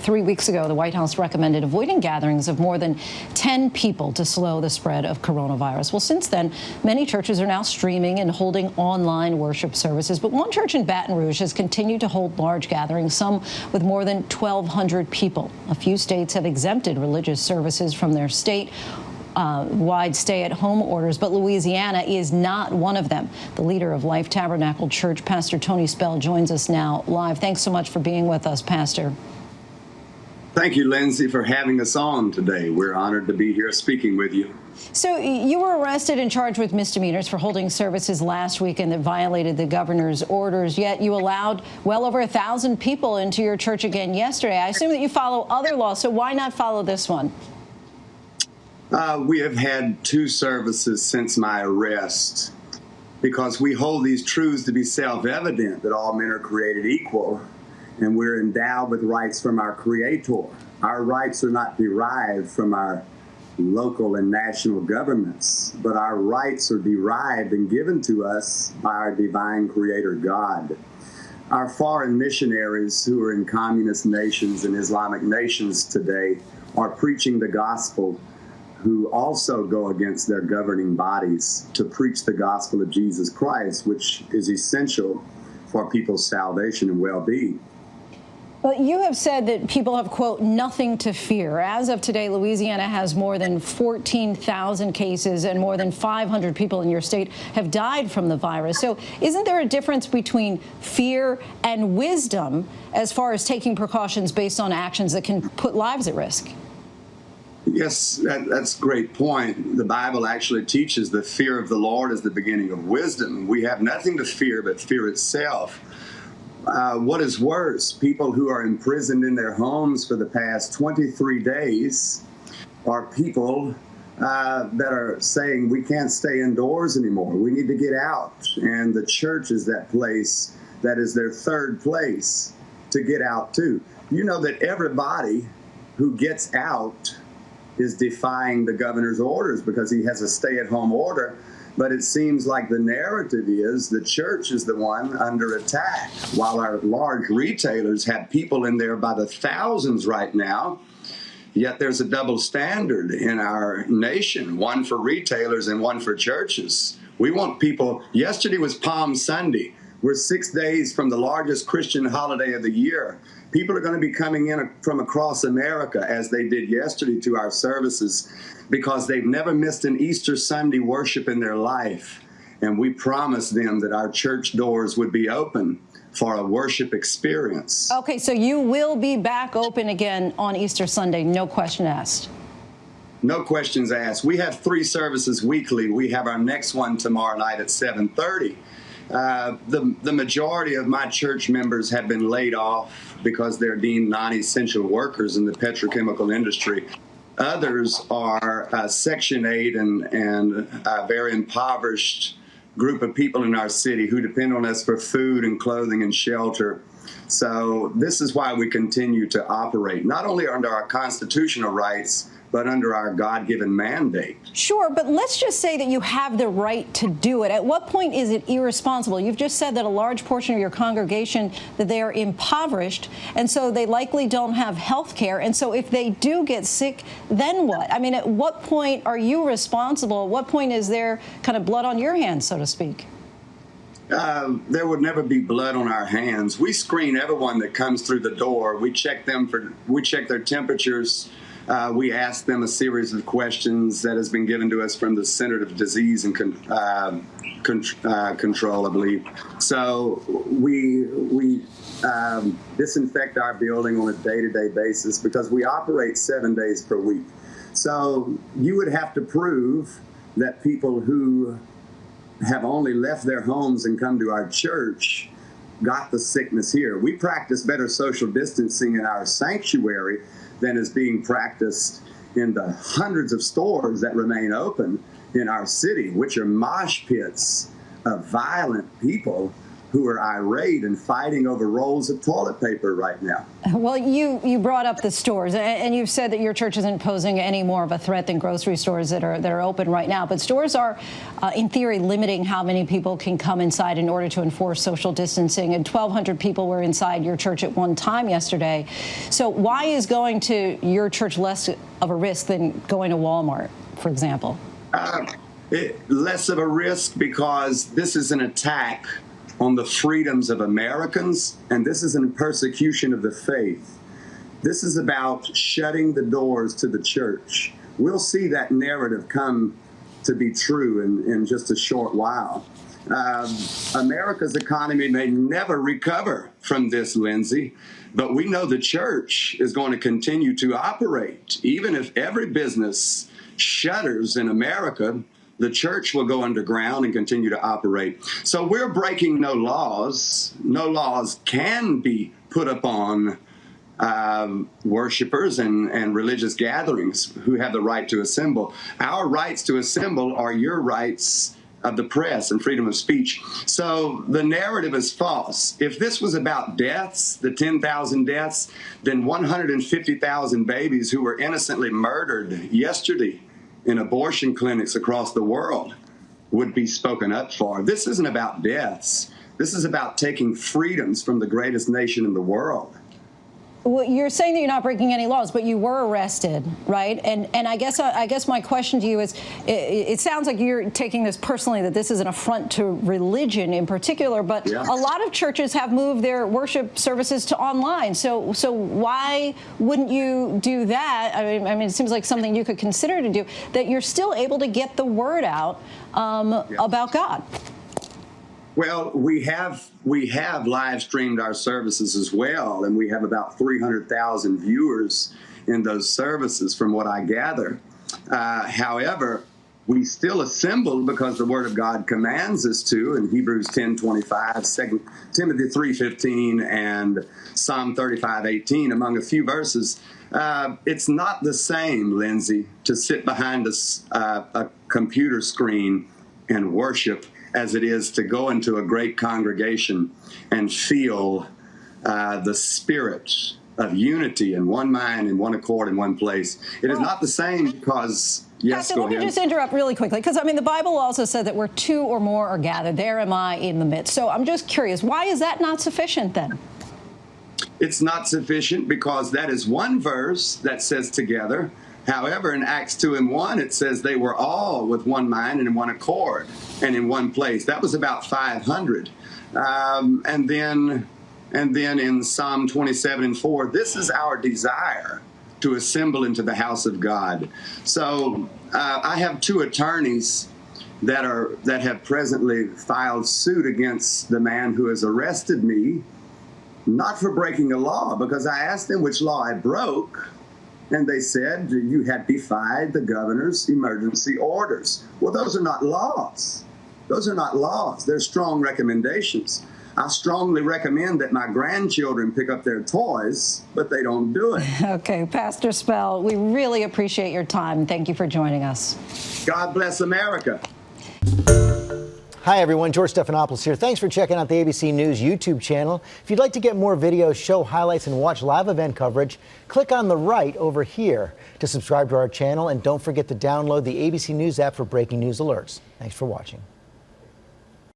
3 weeks ago, the White House recommended avoiding gatherings of more than 10 people to slow the spread of coronavirus. Well, since then, many churches are now streaming and holding online worship services. But one church in Baton Rouge has continued to hold large gatherings, some with more than 1,200 people. A few states have exempted religious services from their state-wide stay-at-home orders, but Louisiana is not one of them. The leader of Life Tabernacle Church, Pastor Tony Spell, joins us now live. Thanks so much for being with us, Pastor. Thank you, Lindsay, for having us on today. We're honored to be here speaking with you. So you were arrested and charged with misdemeanors for holding services last weekend that violated the governor's orders, yet you allowed well over 1,000 people into your church again yesterday. I assume that you follow other laws, so why not follow this one? We have had 2 services since my arrest because we hold these truths to be self-evident, that all men are created equal. And we're endowed with rights from our Creator. Our rights are not derived from our local and national governments, but our rights are derived and given to us by our divine Creator God. Our foreign missionaries who are in communist nations and Islamic nations today are preaching the gospel, who also go against their governing bodies to preach the gospel of Jesus Christ, which is essential for people's salvation and well-being. Well, you have said that people have, quote, nothing to fear. As of today, Louisiana has more than 14,000 cases and more than 500 people in your state have died from the virus. So isn't there a difference between fear and wisdom as far as taking precautions based on actions that can put lives at risk? Yes, that's a great point. The Bible actually teaches the fear of the Lord is the beginning of wisdom. We have nothing to fear but fear itself. What is worse, people who are imprisoned in their homes for the past 23 days are people that are saying we can't stay indoors anymore. We need to get out. And the church is that place that is their third place to get out to. You know that everybody who gets out is defying the governor's orders because he has a stay-at-home order. But it seems like the narrative is the church is the one under attack, while our large retailers have people in there by the thousands right now. Yet there's a double standard in our nation, one for retailers and one for churches. We want people. Yesterday was Palm Sunday. We're 6 days from the largest Christian holiday of the year. People are going to be coming in from across America, as they did yesterday, to our services because they've never missed an Easter Sunday worship in their life. And we promised them that our church doors would be open for a worship experience. Okay, so you will be back open again on Easter Sunday, no question asked. No questions asked. We have 3 services weekly. We have our next one tomorrow night at 7:30. The majority of my church members have been laid off because they're deemed non-essential workers in the petrochemical industry. Others are Section 8 and a very impoverished group of people in our city who depend on us for food and clothing and shelter. So this is why we continue to operate, not only under our constitutional rights, but under our God-given mandate. Sure, but let's just say that you have the right to do it. At what point is it irresponsible? You've just said that a large portion of your congregation, that they are impoverished, and so they likely don't have health care. And so if they do get sick, then what? I mean, at what point are you responsible? At what point is there kind of blood on your hands, so to speak? There would never be blood on our hands. We screen everyone that comes through the door. We check their temperatures. We ask them a series of questions that has been given to us from the Center of Disease and Control, I believe. So we disinfect our building on a day-to-day basis because we operate 7 days per week. So you would have to prove that people who have only left their homes and come to our church got the sickness here. We practice better social distancing in our sanctuary than is being practiced in the hundreds of stores that remain open in our city, which are mosh pits of violent people who are irate and fighting over rolls of toilet paper right now. Well, you brought up the stores, and you've said that your church isn't posing any more of a threat than grocery stores that are open right now. But stores are, in theory, limiting how many people can come inside in order to enforce social distancing. And 1,200 people were inside your church at one time yesterday. So why is going to your church less of a risk than going to Walmart, for example? Less of a risk because this is an attack on the freedoms of Americans, and this is a persecution of the faith. This is about shutting the doors to the church. We'll see that narrative come to be true in just a short while. America's economy may never recover from this, Lindsay, but we know the church is going to continue to operate. Even if every business shutters in America, the church will go underground and continue to operate. So we're breaking no laws. No laws can be put upon worshipers and religious gatherings who have the right to assemble. Our rights to assemble are your rights of the press and freedom of speech. So the narrative is false. If this was about deaths, the 10,000 deaths, then 150,000 babies who were innocently murdered yesterday in abortion clinics across the world would be spoken up for. This isn't about deaths. This is about taking freedoms from the greatest nation in the world. Well, you're saying that you're not breaking any laws, but you were arrested, right? And I guess my question to you is, it sounds like you're taking this personally, that this is an affront to religion in particular, but yeah. A lot of churches have moved their worship services to online. So why wouldn't you do that? I mean, it seems like something you could consider to do, that you're still able to get the word out about God. Well, we have live streamed our services as well, and we have about 300,000 viewers in those services from what I gather. However, we still assemble because the Word of God commands us to in Hebrews 10:25, 2 Timothy 3:15, and Psalm 35:18, among a few verses. It's not the same, Lindsay, to sit behind a computer screen and worship as it is to go into a great congregation and feel the spirit of unity and one mind and one accord in one place. It is not the same because, yes, Pastor, go let ahead. me just interrupt really quickly, because, I mean, the Bible also said that where two or more are gathered, there am I in the midst. So I'm just curious, why is that not sufficient then? It's not sufficient because that is one verse that says together. However, in Acts 2:1, it says they were all with one mind and in one accord and in one place. That was about 500. And then in Psalm 27:4, this is our desire, to assemble into the house of God. So I have two attorneys that have presently filed suit against the man who has arrested me, not for breaking a law, because I asked them which law I broke. And they said, you had defied the governor's emergency orders. Well, those are not laws. Those are not laws. They're strong recommendations. I strongly recommend that my grandchildren pick up their toys, but they don't do it. Okay, Pastor Spell, we really appreciate your time. Thank you for joining us. God bless America. Hi, everyone. George Stephanopoulos here. Thanks for checking out the ABC News YouTube channel. If you'd like to get more videos, show highlights, and watch live event coverage, click on the right over here to subscribe to our channel. And don't forget to download the ABC News app for breaking news alerts. Thanks for watching.